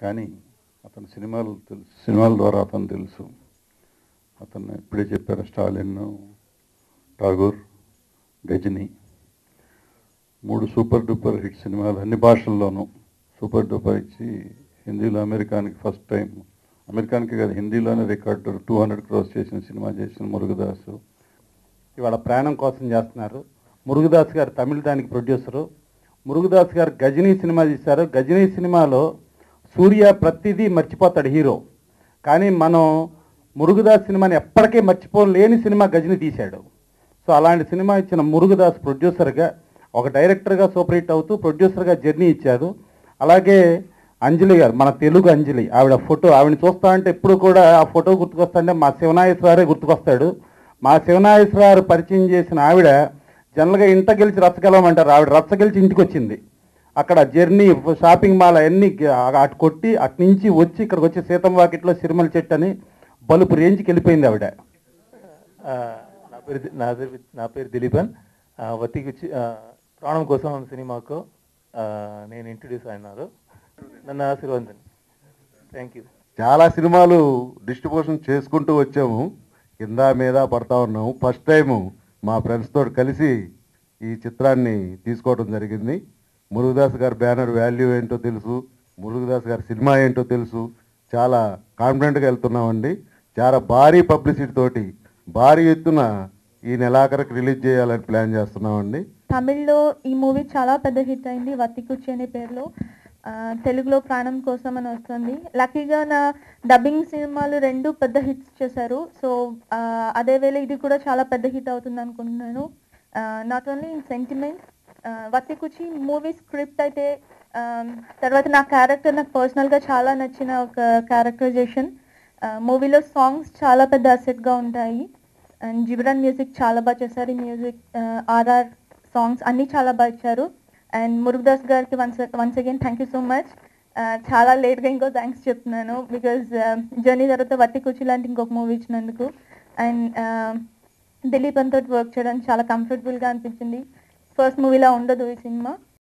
కానీ అతని సినిమాలు తెలుసు, సినిమాల ద్వారా అతను తెలుసు. అతను ఇప్పుడే చెప్పారు, Stalin, Tagore, Ghajini, 3 super duper hit సినిమాలు అన్ని భాషల్లోనూ సూపర్ డూపర్ ఇచ్చి హిందీలో అమెరికానికి ఫస్ట్ టైం, అమెరికానికి కాదు హిందీలోనే రికార్డు 200 crores చేసిన సినిమా చేసిన మురుగదాసు ఇవాళ ప్రాణం కోసం చేస్తున్నారు. మురుగదాస్ గారు తమిళ దానికి ప్రొడ్యూసరు. మురుగదాస్ గారు గజనీ సినిమా తీశారు. గజనీ సినిమాలో సూర్య ప్రతిదీ మర్చిపోతాడు హీరో, కానీ మనం మురుగదాస్ సినిమాని ఎప్పటికీ మర్చిపోలేని సినిమా గజనీ తీశాడు. సో అలాంటి సినిమా ఇచ్చిన మురుగదాస్ ప్రొడ్యూసర్గా, ఒక డైరెక్టర్గా సూపర్ హిట్ అవుతూ ప్రొడ్యూసర్గా జర్నీ ఇచ్చారు. అలాగే అంజలి గారు, మన తెలుగు అంజలి, ఆవిడ ఫోటో, ఆవిడని చూస్తా అంటే ఎప్పుడు కూడా ఆ ఫోటో గుర్తుకొస్తాంటే మా శివనాగేశ్వరారే గుర్తుకొస్తాడు. మా శివనాగేశ్వరారు పరిచయం చేసిన ఆవిడ జనరల్గా ఇంట గెలిచి రచ్చగలమంటారు, ఆవిడ రచ్చ గెలిచి ఇంటికి వచ్చింది. అక్కడ జర్నీ, షాపింగ్ మాల్ అన్నీ అటు కొట్టి అటు నుంచి వచ్చి ఇక్కడికి వచ్చి సీతం వాకిట్లో సిరిమల చెట్టు అని బలుపు రేంజ్కి వెళ్ళిపోయింది ఆవిడ. నా పేరు దిలీపన్. వతికి ప్రాణం కోసం సినిమాకు నేను ఇంట్రడ్యూస్ అయినారు. నన్ను ఆశీర్వదించండి. Thank you. చాలా సినిమాలు డిస్ట్రిబ్యూషన్ చేసుకుంటూ వచ్చాము, కింద మీద పడతా ఉన్నాము. ఫస్ట్ టైము మా ఫ్రెండ్స్ తోటి కలిసి ఈ చిత్రాన్ని తీసుకోవడం జరిగింది. మురుగదాస్ గారి బ్యానర్ వాల్యూ ఏంటో తెలుసు, మురుగదాస్ గారి సినిమా ఏంటో తెలుసు. చాలా కాన్ఫిడెంట్గా వెళ్తున్నామండి. చాలా భారీ పబ్లిసిటీ తోటి భారీ ఎత్తున ఈ నెలాఖరికి రిలీజ్ చేయాలని ప్లాన్ చేస్తున్నామండి. తమిళ్లో ఈ మూవీ చాలా పెద్ద హిట్ అయింది, వత్తికుచ్చి అనే పేరులో. తెలుగులో ప్రాణం కోసం అని వస్తుంది. లక్కీగా నా డబ్బింగ్ సినిమాలు 2 పెద్ద హిట్స్ చేశారు. సో అదేవేళ ఇది కూడా చాలా పెద్ద హిట్ అవుతుంది అనుకుంటున్నాను. నాట్ ఓన్లీ ఇన్ సెంటిమెంట్, వత్తికుచ్చి మూవీ స్క్రిప్ట్ అయితే, తర్వాత నా క్యారెక్టర్ నాకు పర్సనల్గా చాలా నచ్చిన ఒక క్యారెక్టరైజేషన్. మూవీలో సాంగ్స్ చాలా పెద్ద అసెట్గా ఉంటాయి. అండ్ జిబ్రాన్ మ్యూజిక్ చాలా బాగా చేశారు. ఈ మ్యూజిక్, ఆర్ఆర్ సాంగ్స్ అన్నీ చాలా బాగా ఇచ్చారు. అండ్ మురుగదాస్ గారికి once again thank you so much. చాలా లేట్గా ఇంకో థ్యాంక్స్ చెప్తున్నాను, బికాజ్ జర్నీ తర్వాత వత్తికుచ్చి లాంటి ఇంకొక మూవీ ఇచ్చినందుకు. అండ్ దిలీప్ అంతో వర్క్ చేయడానికి చాలా కంఫర్టబుల్గా అనిపించింది. ఫస్ట్ మూవీలా ఉండదు ఈ సినిమా.